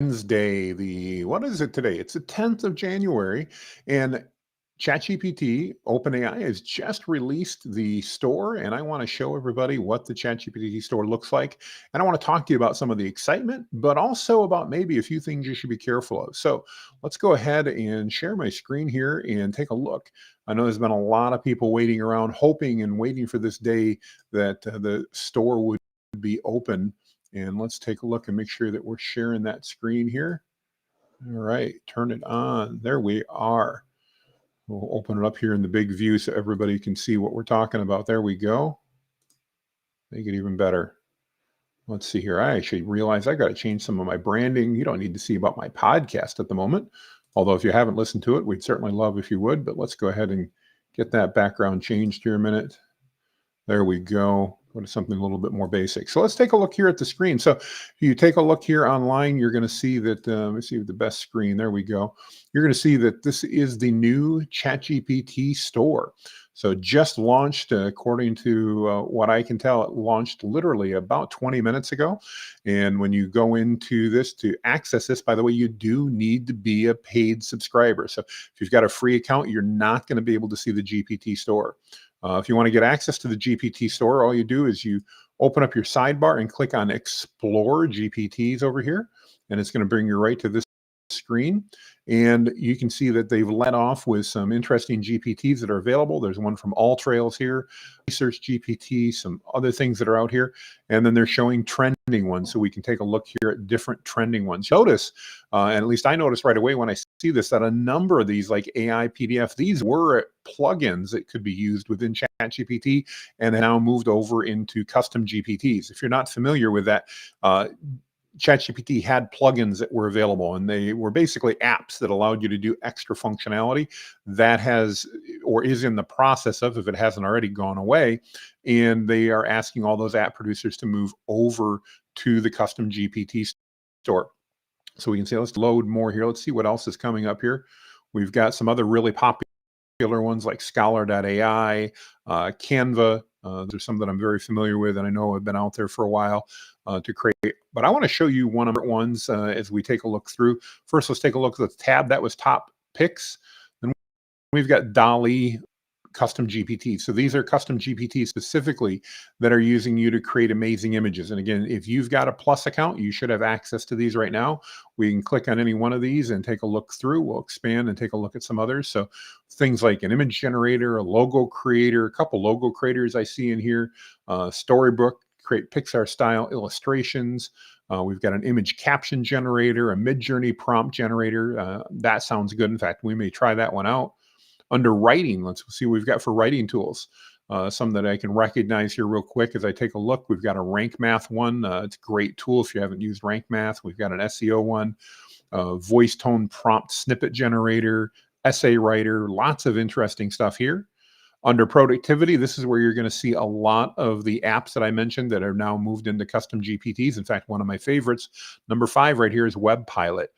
Wednesday, what is it today? It's the 10th of January, and ChatGPT, OpenAI, has just released the store, and I want to show everybody what the ChatGPT store looks like. And I want to talk to you about some of the excitement, but also about maybe a few things you should be careful of. So let's go ahead and share my screen here and take a look. I know there's been a lot of people waiting around, hoping and waiting for this day that the store would be open. And let's take a look and make sure that we're sharing that screen here. All right, turn it on. There we are. We'll open it up here in the big view so everybody can see what we're talking about. There we go. Make it even better. Let's see here. I actually realized I got to change some of my branding. You don't need to see about my podcast at the moment. Although if you haven't listened to it, we'd certainly love if you would. But let's go ahead and get that background changed here a minute. There we go. Go to something a little bit more basic. So let's take a look here at the screen. So if you take a look here online, you're going to see that, let me see the best screen. There we go. You're going to see that this is the new ChatGPT store. So just launched, according to what I can tell, it launched literally about 20 minutes ago. And when you go into this to access this, by the way, you do need to be a paid subscriber. So if you've got a free account, you're not going to be able to see the GPT store. If you want to get access to the GPT store, all you do is you open up your sidebar and click on Explore GPTs over here, and it's going to bring you right to this screen. And you can see that they've let off with some interesting GPTs that are available. There's one from All Trails here, Research GPT, some other things that are out here. And then they're showing trending ones. So we can take a look here at different trending ones. Notice, and at least I noticed right away when I see this, that a number of these, like AI PDF, these were plugins that could be used within ChatGPT and now moved over into custom GPTs. If you're not familiar with that, ChatGPT had plugins that were available, and they were basically apps that allowed you to do extra functionality that has or is in the process of, if it hasn't already gone away. And they are asking all those app producers to move over to the custom GPT store. So we can say, let's load more here. Let's see what else is coming up here. We've got some other really popular ones like Scholar.ai, Canva. There's some that I'm very familiar with, and I know have been out there for a while to create. But I want to show you one of the ones as we take a look through. First, let's take a look at the tab that was top picks. Then we've got DALL-E custom GPT. So these are custom GPTs specifically that are using you to create amazing images. And again, if you've got a Plus account, you should have access to these right now. We can click on any one of these and take a look through. We'll expand and take a look at some others. So things like an image generator, a logo creator, a couple logo creators I see in here, Storybook, create Pixar style illustrations. We've got an image caption generator, a Midjourney prompt generator. That sounds good. In fact, we may try that one out. Under writing, let's see what we've got for writing tools. Some that I can recognize here real quick as I take a look. We've got a Rank Math one. It's a great tool if you haven't used Rank Math. We've got an SEO one, voice tone prompt snippet generator, essay writer, lots of interesting stuff here. Under productivity, this is where you're going to see a lot of the apps that I mentioned that are now moved into custom GPTs. In fact, one of my favorites, number 5 right here, is Web Pilot.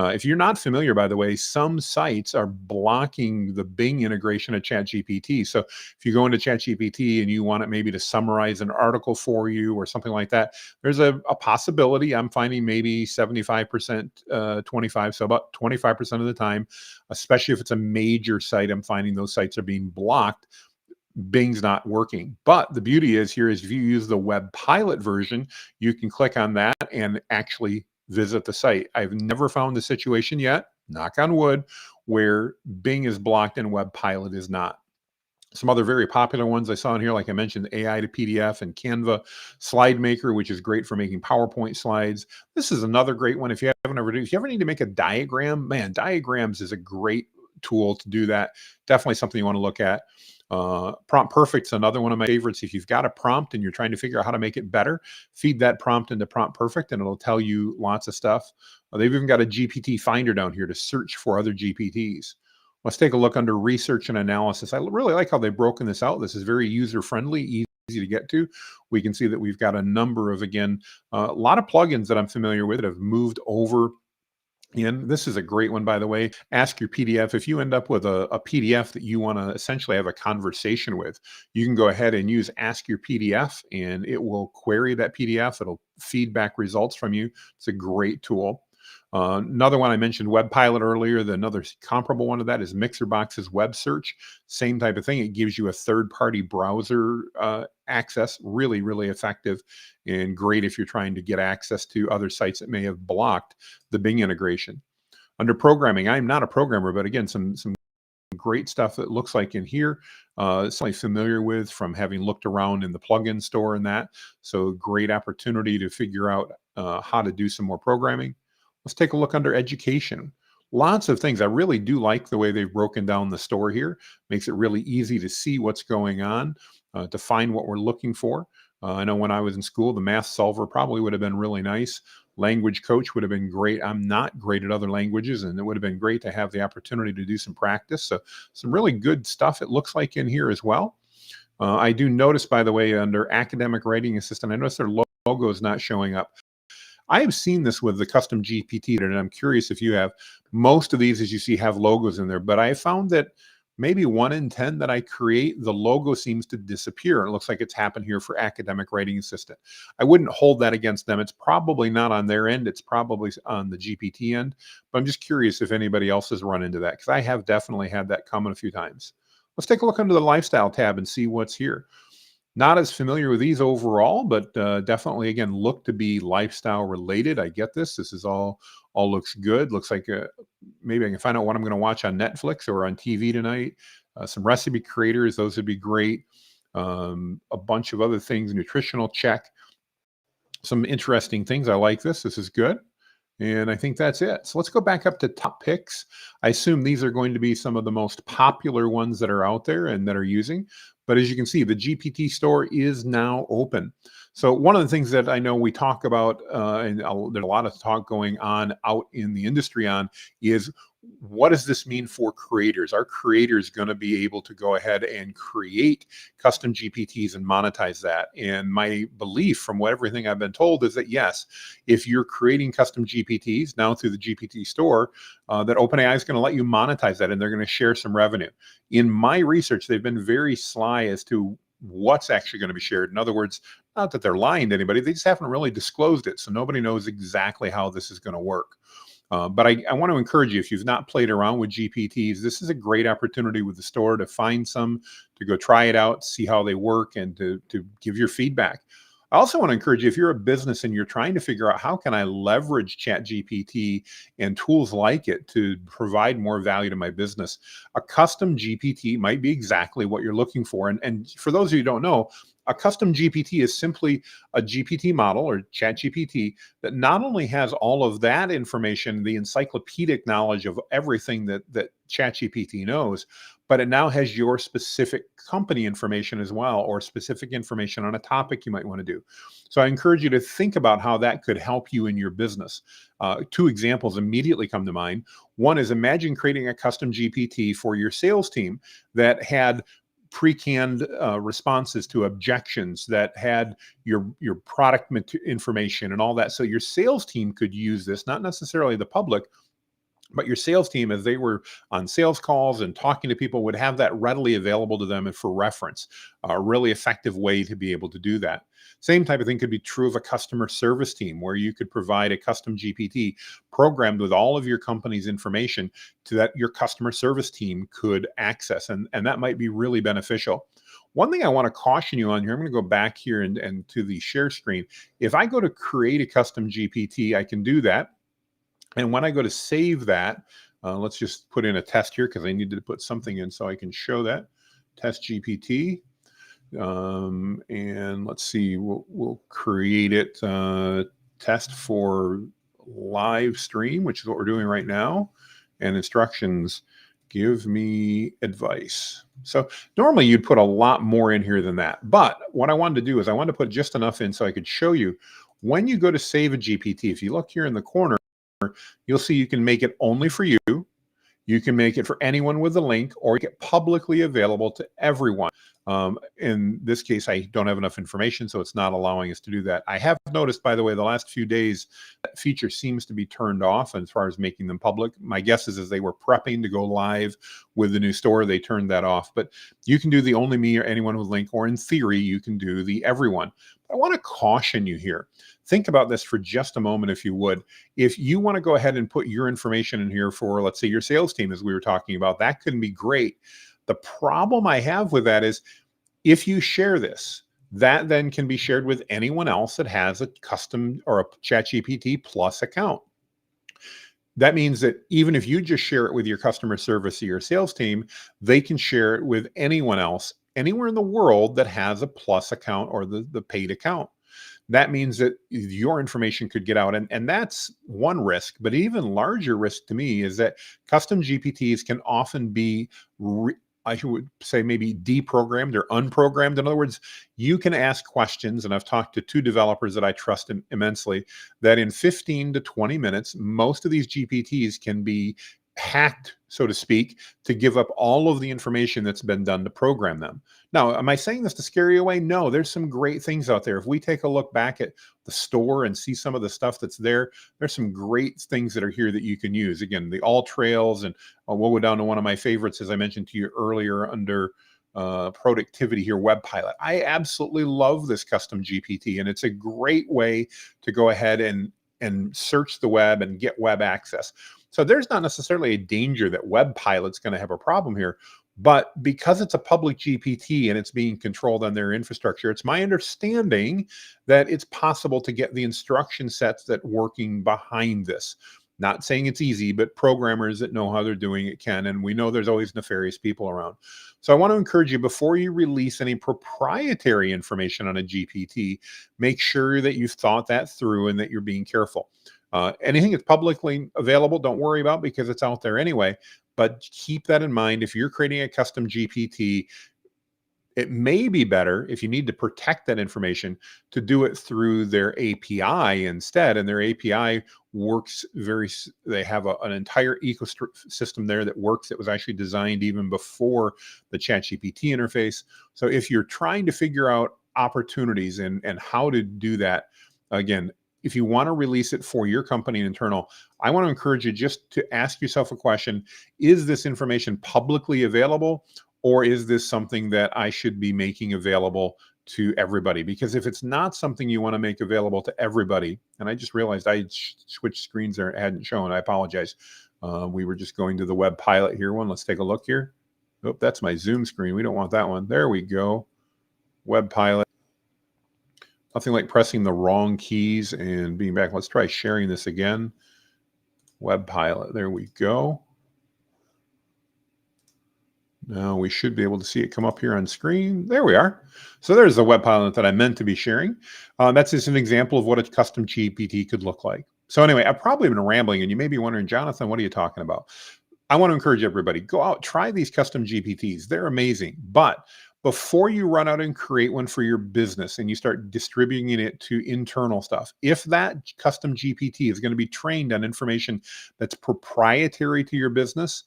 If you're not familiar, by the way, some sites are blocking the Bing integration of ChatGPT. So if you go into ChatGPT and you want it maybe to summarize an article for you or something like that, there's a possibility. I'm finding maybe 75%, 25, so about 25% of the time, especially if it's a major site, I'm finding those sites are being blocked. Bing's not working. But the beauty is here is if you use the Web Pilot version, you can click on that and actually visit the site. I've never found a situation yet, knock on wood, where Bing is blocked and Web Pilot is not. Some other very popular ones I saw in here, like I mentioned, AI to PDF and Canva, Slide Maker, which is great for making PowerPoint slides. This is another great one. If you ever need to make a diagram, man, diagrams is a great tool to do that. Definitely something you want to look at. Prompt Perfect's another one of my favorites. If you've got a prompt and you're trying to figure out how to make it better, feed that prompt into Prompt Perfect and it'll tell you lots of stuff. They've even got a GPT finder down here to search for other GPTs. Let's take a look under research and analysis. I really like how they've broken this out. This is very user-friendly, easy to get to. We can see that we've got a number of, again, a lot of plugins that I'm familiar with that have moved over. And this is a great one, by the way. Ask Your PDF. If you end up with a PDF that you want to essentially have a conversation with, you can go ahead and use Ask Your PDF, and it will query that PDF. It'll feed back results from you. It's a great tool. Another one I mentioned, Web Pilot earlier. Another comparable one to that is MixerBox's Web Search. Same type of thing. It gives you a third-party browser access. Really, really effective and great if you're trying to get access to other sites that may have blocked the Bing integration. Under programming, I'm not a programmer, but again, some great stuff that looks like in here. Something familiar with from having looked around in the plugin store and that. So great opportunity to figure out how to do some more programming. Let's take a look under education. Lots of things. I really do like the way they've broken down the store here. Makes it really easy to see what's going on, to find what we're looking for. I know when I was in school, the math solver probably would have been really nice. Language coach would have been great. I'm not great at other languages, and it would have been great to have the opportunity to do some practice. So some really good stuff it looks like in here as well. I do notice, by the way, under academic writing assistant, I notice their logo is not showing up. I have seen this with the custom GPT, and I'm curious if you have. Most of these, as you see, have logos in there, but I found that maybe 1 in 10 that I create, the logo seems to disappear. It looks like it's happened here for academic writing assistant. I wouldn't hold that against them. It's probably not on their end. It's probably on the GPT end, but I'm just curious if anybody else has run into that, because I have definitely had that come in a few times. Let's take a look under the lifestyle tab and see what's here. Not as familiar with these overall, but definitely, again, look to be lifestyle related. I get this. This is all looks good. Looks like maybe I can find out what I'm going to watch on Netflix or on TV tonight. Some recipe creators, those would be great. A bunch of other things, nutritional check. Some interesting things. I like this. This is good. And I think that's it. So let's go back up to top picks. I assume these are going to be some of the most popular ones that are out there and that are using. But as you can see, the GPT store is now open. So one of the things that I know we talk about, and there's a lot of talk going on out in the industry on, is what does this mean for creators? Are creators going to be able to go ahead and create custom GPTs and monetize that? And my belief from everything I've been told is that yes, if you're creating custom GPTs now through the GPT store, that OpenAI is going to let you monetize that, and they're going to share some revenue. In my research, they've been very sly as to what's actually going to be shared. In other words, not that they're lying to anybody, they just haven't really disclosed it. So nobody knows exactly how this is going to work. But I want to encourage you, if you've not played around with GPTs, this is a great opportunity with the store to find some, to go try it out, see how they work, and to give your feedback. I also want to encourage you, if you're a business and you're trying to figure out how can I leverage ChatGPT and tools like it to provide more value to my business, a custom GPT might be exactly what you're looking for. And for those of you who don't know, a custom GPT is simply a GPT model or ChatGPT that not only has all of that information, the encyclopedic knowledge of everything that ChatGPT knows, but it now has your specific company information as well, or specific information on a topic you might want to do. So I encourage you to think about how that could help you in your business. Two examples immediately come to mind. One is, imagine creating a custom GPT for your sales team that had pre-canned responses to objections, that had your product information and all that. So your sales team could use this, not necessarily the public, but your sales team, as they were on sales calls and talking to people, would have that readily available to them and for reference. A really effective way to be able to do that. Same type of thing could be true of a customer service team, where you could provide a custom GPT programmed with all of your company's information to that your customer service team could access. And that might be really beneficial. One thing I want to caution you on here, I'm going to go back here and to the share screen. If I go to create a custom GPT, I can do that. And when I go to save that, let's just put in a test here, because I needed to put something in so I can show that. Test GPT. And let's see, we'll create it, test for live stream, which is what we're doing right now. And instructions, give me advice. So normally you'd put a lot more in here than that. But what I wanted to do is I wanted to put just enough in so I could show you when you go to save a GPT. If you look here in the corner, you'll see you can make it only for you. You can make it for anyone with a link, or make it publicly available to everyone. In this case, I don't have enough information, so it's not allowing us to do that. I have noticed, by the way, the last few days, that feature seems to be turned off as far as making them public. My guess is as they were prepping to go live with the new store, they turned that off. But you can do the only me or anyone with link, or in theory, you can do the everyone. But I want to caution you here. think about this for just a moment, if you would. If you want to go ahead and put your information in here for, let's say, your sales team, as we were talking about, that could be great. The problem I have with that is if you share this, that then can be shared with anyone else that has a custom or a ChatGPT Plus account. That means that even if you just share it with your customer service or your sales team, they can share it with anyone else anywhere in the world that has a Plus account or the paid account. That means that your information could get out. And that's one risk. But even larger risk to me is that custom GPTs can often be, I would say, maybe deprogrammed or unprogrammed. In other words, you can ask questions, and I've talked to two developers that I trust immensely, that in 15 to 20 minutes, most of these GPTs can be hacked, so to speak, to give up all of the information that's been done to program them. Now, am I saying this to scare you away? No, there's some great things out there. If we take a look back at the store and see some of the stuff that's there, there's some great things that are here that you can use. Again, the all trails, and we'll go down to one of my favorites, as I mentioned to you earlier, under productivity here, Web Pilot. I absolutely love this custom GPT, and it's a great way to go ahead and search the web and get web access. So there's not necessarily a danger that Web Pilot's going to have a problem here. But because it's a public GPT and it's being controlled on their infrastructure, it's my understanding that it's possible to get the instruction sets that working behind this. Not saying it's easy, but programmers that know how they're doing it can. And we know there's always nefarious people around. So I want to encourage you, before you release any proprietary information on a GPT, make sure that you've thought that through and that you're being careful. Anything that's publicly available, don't worry about, because it's out there anyway. But keep that in mind. If you're creating a custom GPT, it may be better, if you need to protect that information, to do it through their API instead. And their API works they have an entire ecosystem there that works, that was actually designed even before the ChatGPT interface. So if you're trying to figure out opportunities and how to do that, again, if you want to release it for your company and internal, I want to encourage you just to ask yourself a question. Is this information publicly available, or is this something that I should be making available to everybody? Because if it's not something you want to make available to everybody, and I just realized I switched screens there, it hadn't shown, I apologize. We were just going to the Web Pilot here one. Let's take a look here. Oh, that's my Zoom screen. We don't want that one. There we go. Web Pilot. Nothing like pressing the wrong keys and being back. Let's try sharing this again. Web Pilot. There we go. Now we should be able to see it come up here on screen. There we are. So there's the Web Pilot that I meant to be sharing. That's just an example of what a custom GPT could look like. So anyway, I've probably been rambling, and you may be wondering, Jonathan, what are you talking about? I want to encourage everybody, go out, try these custom GPTs. They're amazing. But before you run out and create one for your business and you start distributing it to internal stuff, if that custom GPT is going to be trained on information that's proprietary to your business,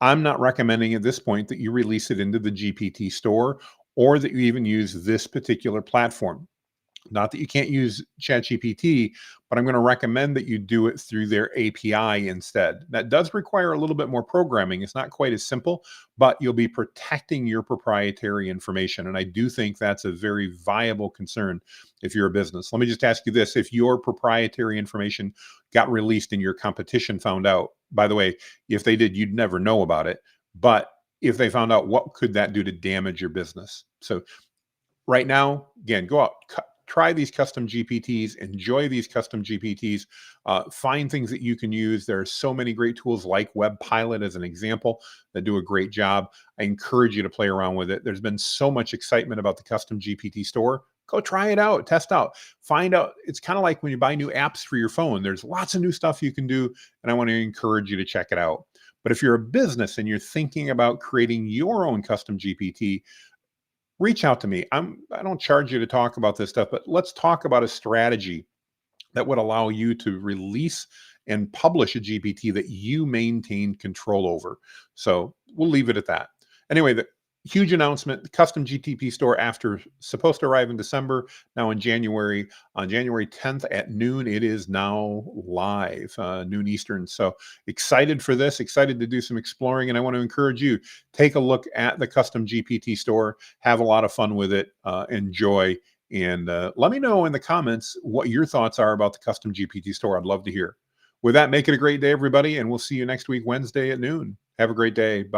I'm not recommending at this point that you release it into the GPT store, or that you even use this particular platform. Not that you can't use ChatGPT, but I'm going to recommend that you do it through their API instead. That does require a little bit more programming. It's not quite as simple, but you'll be protecting your proprietary information. And I do think that's a very viable concern if you're a business. Let me just ask you this. If your proprietary information got released and your competition found out, by the way, if they did, you'd never know about it. But if they found out, what could that do to damage your business? So right now, again, go out, try these custom GPTs, enjoy these custom GPTs, find things that you can use. There are so many great tools like Web Pilot as an example that do a great job. I encourage you to play around with it. There's been so much excitement about the custom GPT store. Go try it out, test out, find out. It's kind of like when you buy new apps for your phone. There's lots of new stuff you can do, and I want to encourage you to check it out. But if you're a business and you're thinking about creating your own custom GPT, reach out to me. I don't charge you to talk about this stuff, but let's talk about a strategy that would allow you to release and publish a GPT that you maintain control over. So we'll leave it at that. Anyway, the huge announcement, the custom GTP store supposed to arrive in December, now in January. On January 10th at noon, it is now live, noon Eastern. So excited for this, excited to do some exploring. And I want to encourage you, take a look at the custom GPT store, have a lot of fun with it, enjoy, And let me know in the comments what your thoughts are about the custom GPT store. I'd love to hear. With that, make it a great day, everybody, and we'll see you next week, Wednesday at noon. Have a great day. Bye.